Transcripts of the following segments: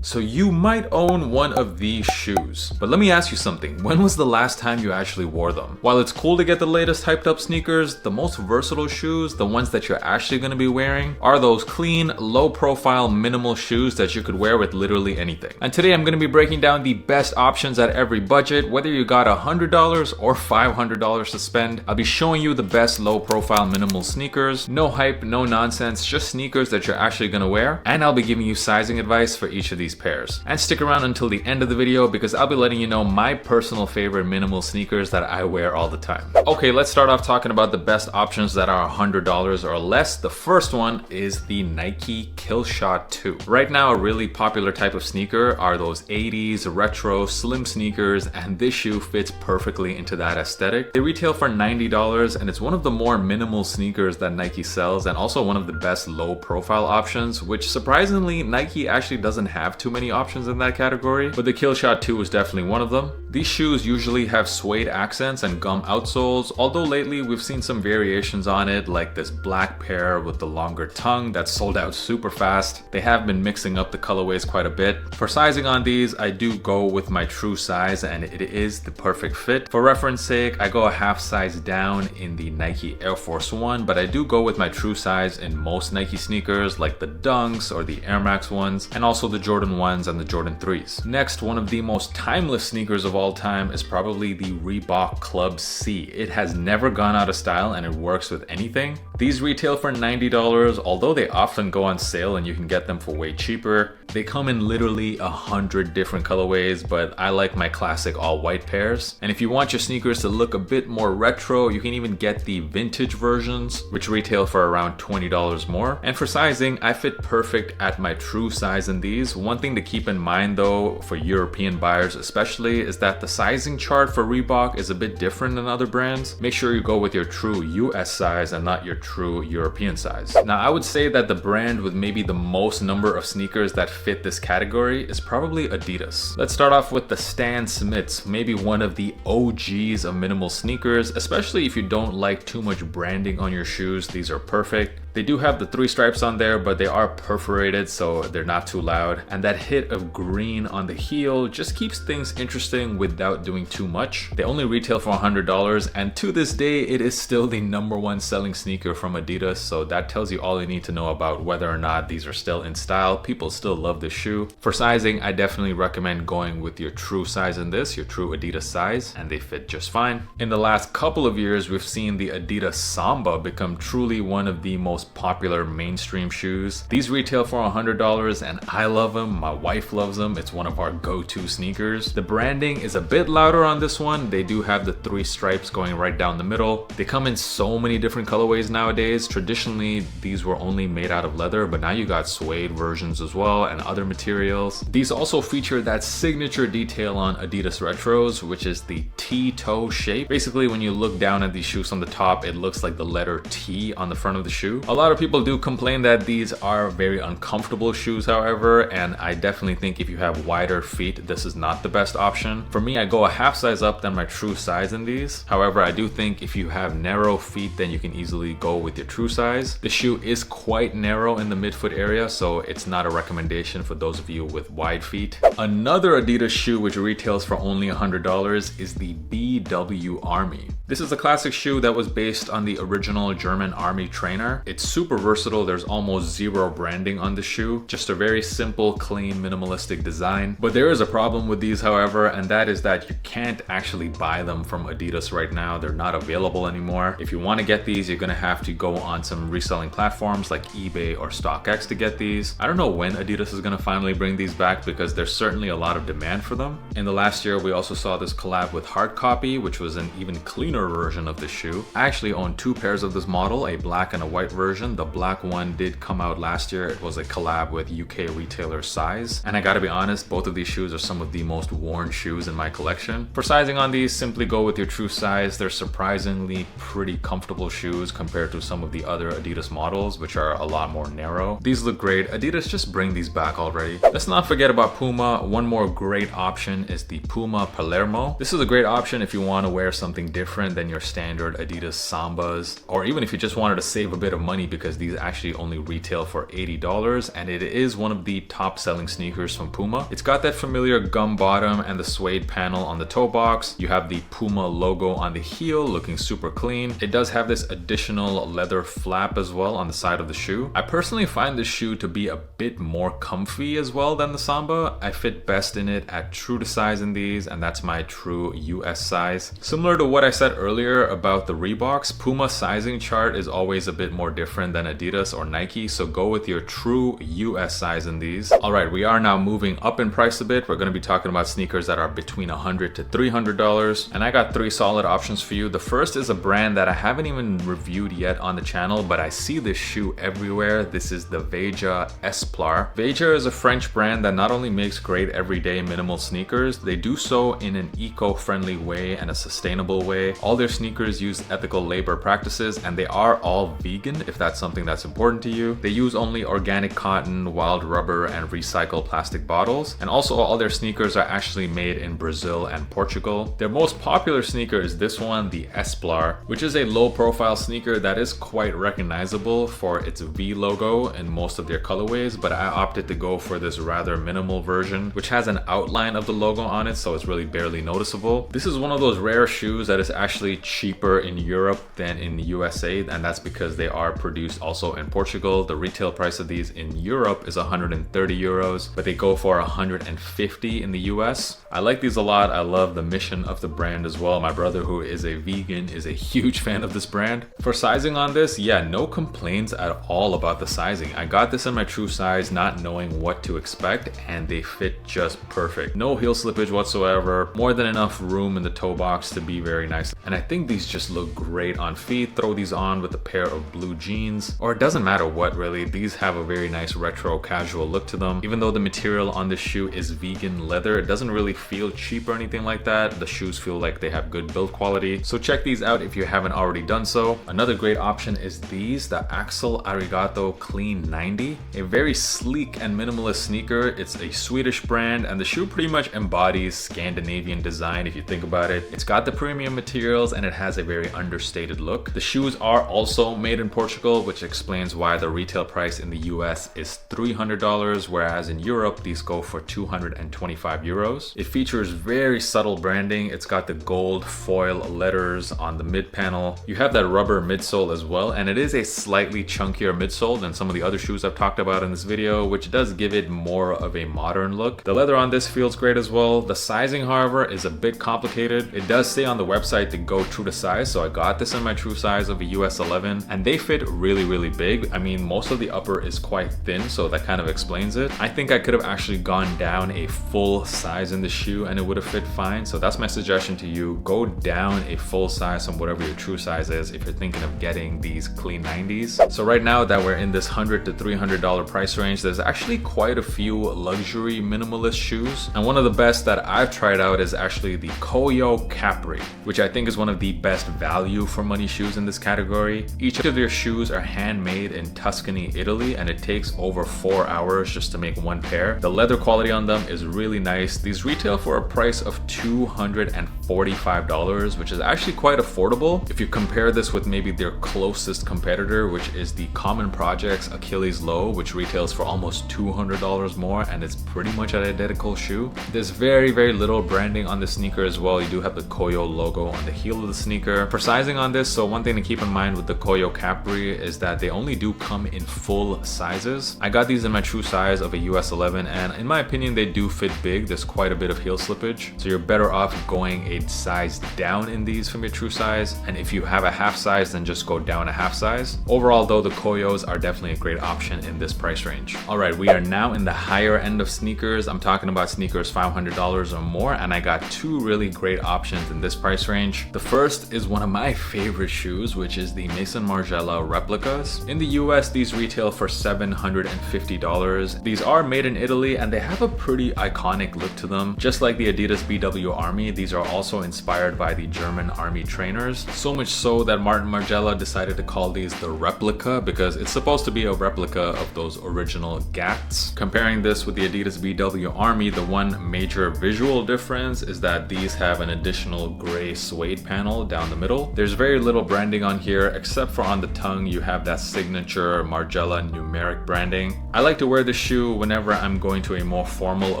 So you might own one of these shoes, but let me ask you something. When was the last time you actually wore them? While it's cool to get the latest hyped up sneakers, the most versatile shoes, the ones that you're actually going to be wearing, are those clean, low profile, minimal shoes that you could wear with literally anything. And today I'm going to be breaking down the best options at every budget, whether you got $100 or $500 to spend. I'll be showing you the best low profile minimal sneakers, no hype, no nonsense, just sneakers that you're actually going to wear, and I'll be giving you sizing advice for each of these pairs. And stick around until the end of the video because I'll be letting you know my personal favorite minimal sneakers that I wear all the time. Okay, let's start off talking about the best options that are $100 or less. The first one is the Nike Killshot 2. Right now, a really popular type of sneaker are those 80s retro slim sneakers, and this shoe fits perfectly into that aesthetic. They retail for $90 and it's one of the more minimal sneakers that Nike sells, and also one of the best low profile options, which surprisingly Nike actually doesn't have too many options in that category, but the Killshot 2 is definitely one of them. These shoes usually have suede accents and gum outsoles, although lately we've seen some variations on it, like this black pair with the longer tongue that sold out super fast. They have been mixing up the colorways quite a bit. For sizing on these, I do go with my true size and it is the perfect fit. For reference sake, I go a half size down in the Nike Air Force 1, but I do go with my true size in most Nike sneakers like the Dunks or the Air Max ones, and also the Jordan 1s and the Jordan 3s. Next, one of the most timeless sneakers of all time is probably the Reebok Club C. It has never gone out of style and it works with anything. These retail for $90, although they often go on sale and you can get them for way cheaper. They come in literally 100 different colorways, but I like my classic all white pairs. And if you want your sneakers to look a bit more retro, you can even get the vintage versions, which retail for around $20 more. And for sizing, I fit perfect at my true size in these. One thing to keep in mind though, for European buyers especially, is that the sizing chart for Reebok is a bit different than other brands. Make sure you go with your true US size and not your true European size. Now, I would say that the brand with maybe the most number of sneakers that fit this category is probably Adidas. Let's start off with the Stan Smiths, maybe one of the OGs of minimal sneakers, especially if you don't like too much branding on your shoes. These are perfect. They do have the 3 stripes on there, but they are perforated, so they're not too loud. And that hit of green on the heel just keeps things interesting without doing too much. They only retail for $100, and to this day, it is still the #1 selling sneaker from Adidas, so that tells you all you need to know about whether or not these are still in style. People still love this shoe. For sizing, I definitely recommend going with your true size in this, your true Adidas size, and they fit just fine. In the last couple of years, we've seen the Adidas Samba become truly one of the most popular mainstream shoes. These retail for $100 and I love them. My wife loves them. It's one of our go-to sneakers. The branding is a bit louder on this one. They do have the 3 stripes going right down the middle. They come in so many different colorways nowadays. Traditionally, these were only made out of leather, but now you got suede versions as well and other materials. These also feature that signature detail on Adidas Retros, which is the T-toe shape. Basically, when you look down at these shoes on the top, it looks like the letter T on the front of the shoe. A lot of people do complain that these are very uncomfortable shoes, however, and I definitely think if you have wider feet, this is not the best option. For me, I go a half size up than my true size in these. However, I do think if you have narrow feet, then you can easily go with your true size. The shoe is quite narrow in the midfoot area, so it's not a recommendation for those of you with wide feet. Another Adidas shoe which retails for only $100 is the BW Army. This is a classic shoe that was based on the original German Army trainer. It's super versatile. There's almost zero branding on the shoe. Just a very simple, clean, minimalistic design. But there is a problem with these, however, and that is that you can't actually buy them from Adidas right now. They're not available anymore. If you want to get these, you're going to have to go on some reselling platforms like eBay or StockX to get these. I don't know when Adidas is going to finally bring these back because there's certainly a lot of demand for them. In the last year, we also saw this collab with Hard Copy, which was an even cleaner version of the shoe. I actually own 2 pairs of this model, a black and a white version. The black one did come out last year. It was a collab with UK retailer Size. And I gotta be honest, both of these shoes are some of the most worn shoes in my collection. For sizing on these, simply go with your true size. They're surprisingly pretty comfortable shoes compared to some of the other Adidas models, which are a lot more narrow. These look great. Adidas, just bring these back already. Let's not forget about Puma. One more great option is the Puma Palermo. This is a great option if you want to wear something different than your standard Adidas Sambas, or even if you just wanted to save a bit of money funny because these actually only retail for $80, and it is one of the top selling sneakers from Puma. It's got that familiar gum bottom and the suede panel on the toe box. You have the Puma logo on the heel looking super clean. It does have this additional leather flap as well on the side of the shoe. I personally find this shoe to be a bit more comfy as well than the Samba. I fit best in it at true to size in these, and that's my true US size. Similar to what I said earlier about the Reeboks, Puma sizing chart is always a bit more different than Adidas or Nike, so go with your true US size in these. Alright, we are now moving up in price a bit. We're going to be talking about sneakers that are between $100 to $300, and I got three solid options for you. The first is a brand that I haven't even reviewed yet on the channel, but I see this shoe everywhere. This is the Veja Esplar. Veja is a French brand that not only makes great everyday minimal sneakers, they do so in an eco-friendly way and a sustainable way. All their sneakers use ethical labor practices, and they are all vegan if that's something that's important to you. They use only organic cotton, wild rubber, and recycled plastic bottles. And also all their sneakers are actually made in Brazil and Portugal. Their most popular sneaker is this one, the Esplar, which is a low profile sneaker that is quite recognizable for its V logo in most of their colorways, but I opted to go for this rather minimal version, which has an outline of the logo on it, so it's really barely noticeable. This is one of those rare shoes that is actually cheaper in Europe than in the USA, and that's because they are produced also in Portugal. The retail price of these in Europe is 130 euros, but they go for 150 in the US. I like these a lot. I love the mission of the brand as well. My brother, who is a vegan, is a huge fan of this brand. For sizing on this, yeah, no complaints at all about the sizing. I got this in my true size, not knowing what to expect, and they fit just perfect. No heel slippage whatsoever. More than enough room in the toe box to be very nice. And I think these just look great on feet. Throw these on with a pair of blue jeans, or it doesn't matter what really. These have a very nice retro casual look to them. Even though the material on this shoe is vegan leather, it doesn't really feel cheap or anything like that. The shoes feel like they have good build quality. So check these out if you haven't already done so. Another great option is these, the Axel Arigato Clean 90. A very sleek and minimalist sneaker. It's a Swedish brand, and the shoe pretty much embodies Scandinavian design if you think about it. It's got the premium materials and it has a very understated look. The shoes are also made in Portugal, which explains why the retail price in the US is $300, whereas in Europe these go for 225 euros. It features very subtle branding. It's got the gold foil letters on the mid panel. You have that rubber midsole as well, and it is a slightly chunkier midsole than some of the other shoes I've talked about in this video, which does give it more of a modern look. The leather on this feels great as well. The sizing, however, is a bit complicated. It does say on the website to go true to size, so I got this in my true size of a US 11, and they fit really big. I mean, most of the upper is quite thin, so that kind of explains it. I think I could have actually gone down a full size in the shoe and it would have fit fine. So that's my suggestion to you. Go down a full size from whatever your true size is if you're thinking of getting these clean 90s. So right now that we're in this $100 to $300 price range, there's actually quite a few luxury minimalist shoes, and one of the best that I've tried out is actually the KOIO Capri, which I think is one of the best value for money shoes in this category. Each of their shoes are handmade in Tuscany, Italy, and it takes over 4 hours just to make one pair. The leather quality on them is really nice. These retail for a price of $245, which is actually quite affordable if you compare this with maybe their closest competitor, which is the Common Project's Achilles Low, which retails for almost $200 more, and it's pretty much an identical shoe. There's very little branding on the sneaker as well. You do have the KOIO logo on the heel of the sneaker. For sizing on this, so one thing to keep in mind with the KOIO Capri is that they only do come in full sizes. I got these in my true size of a US 11, and in my opinion they do fit big. There's quite a bit of heel slippage, so you're better off going a size down in these from your true size, and if you have a half size then just go down a half size. Overall though, the KOIOs are definitely a great option in this price range. Alright, we are now in the higher end of sneakers. I'm talking about sneakers $500 or more, and I got two really great options in this price range. The first is one of my favorite shoes, which is the Maison Margiela replicas. In the US these retail for $750. These are made in Italy and they have a pretty iconic look to them. Just like the Adidas BW Army, these are also inspired by the German army trainers. So much so that Martin Margiela decided to call these the replica because it's supposed to be a replica of those original Gats. Comparing this with the Adidas BW Army, the one major visual difference is that these have an additional gray suede panel down the middle. There's very little branding on here except for on the tongue. tongue, you have that signature Margiela numeric branding. I like to wear this shoe whenever I'm going to a more formal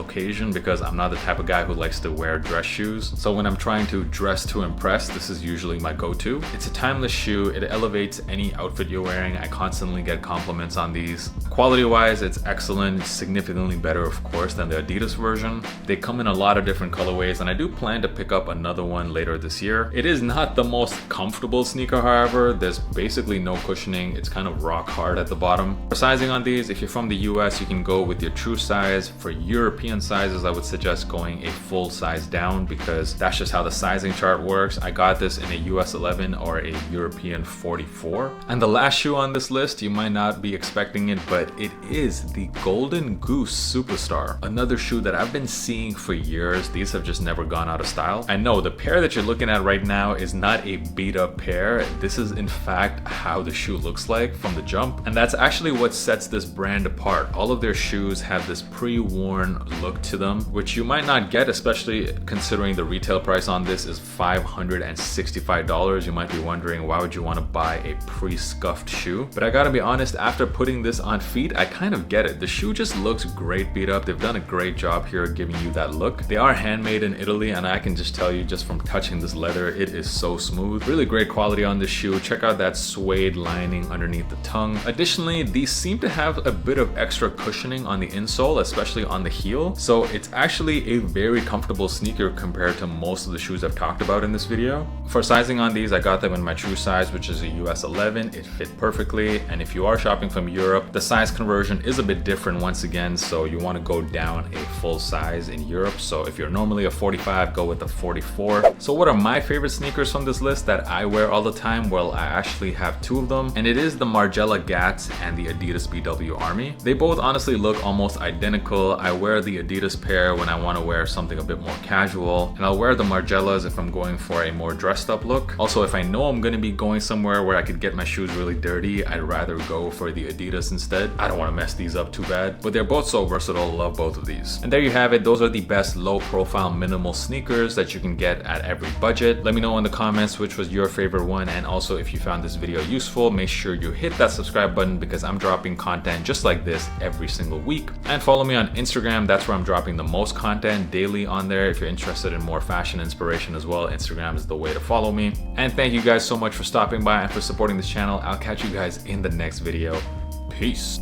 occasion because I'm not the type of guy who likes to wear dress shoes. So when I'm trying to dress to impress, this is usually my go-to. It's a timeless shoe. It elevates any outfit you're wearing. I constantly get compliments on these. Quality-wise, it's excellent. It's significantly better, of course, than the Adidas version. They come in a lot of different colorways, and I do plan to pick up another one later this year. It is not the most comfortable sneaker, however. There's basically no cushioning. It's kind of rock hard at the bottom. For sizing on these, if you're from the US, you can go with your true size. For European sizes, I would suggest going a full size down because that's just how the sizing chart works. I got this in a US 11 or a European 44. And the last shoe on this list, you might not be expecting it, but it is the Golden Goose Superstar. Another shoe that I've been seeing for years. These have just never gone out of style. I know the pair that you're looking at right now is not a beat up pair. This is in fact how the shoe looks like from the jump. And that's actually what sets this brand apart. All of their shoes have this pre-worn look to them, which you might not get, especially considering the retail price on this is $565. You might be wondering, why would you want to buy a pre-scuffed shoe? But I gotta be honest, after putting this on feet, I kind of get it. The shoe just looks great beat up. They've done a great job here giving you that look. They are handmade in Italy, and I can just tell you, just from touching this leather, it is so smooth. Really great quality on this shoe. Check out that suede lining underneath the tongue. Additionally, these seem to have a bit of extra cushioning on the insole, especially on the heel. So it's actually a very comfortable sneaker compared to most of the shoes I've talked about in this video. For sizing on these, I got them in my true size, which is a US 11. It fit perfectly. And if you are shopping from Europe, the size conversion is a bit different once again. So you want to go down a full size in Europe. So if you're normally a 45, go with the 44. So what are my favorite sneakers from this list that I wear all the time? Well, I actually have two of them, and it is the Margiela Gats and the Adidas BW Army. They both honestly look almost identical. I wear the Adidas pair when I want to wear something a bit more casual, and I'll wear the Margielas if I'm going for a more dressed up look. Also, if I know I'm going to be going somewhere where I could get my shoes really dirty, I'd rather go for the Adidas instead. I don't want to mess these up too bad, but they're both so versatile. Love both of these. And there you have it. Those are the best low profile minimal sneakers that you can get at every budget. Let me know in the comments which was your favorite one, and also if you found this video useful, make sure you hit that subscribe button because I'm dropping content just like this every single week. And follow me on Instagram. That's where I'm dropping the most content daily on there. If you're interested in more fashion inspiration as well, Instagram is the way to follow me. And thank you guys so much for stopping by and for supporting this channel. I'll catch you guys in the next video. Peace.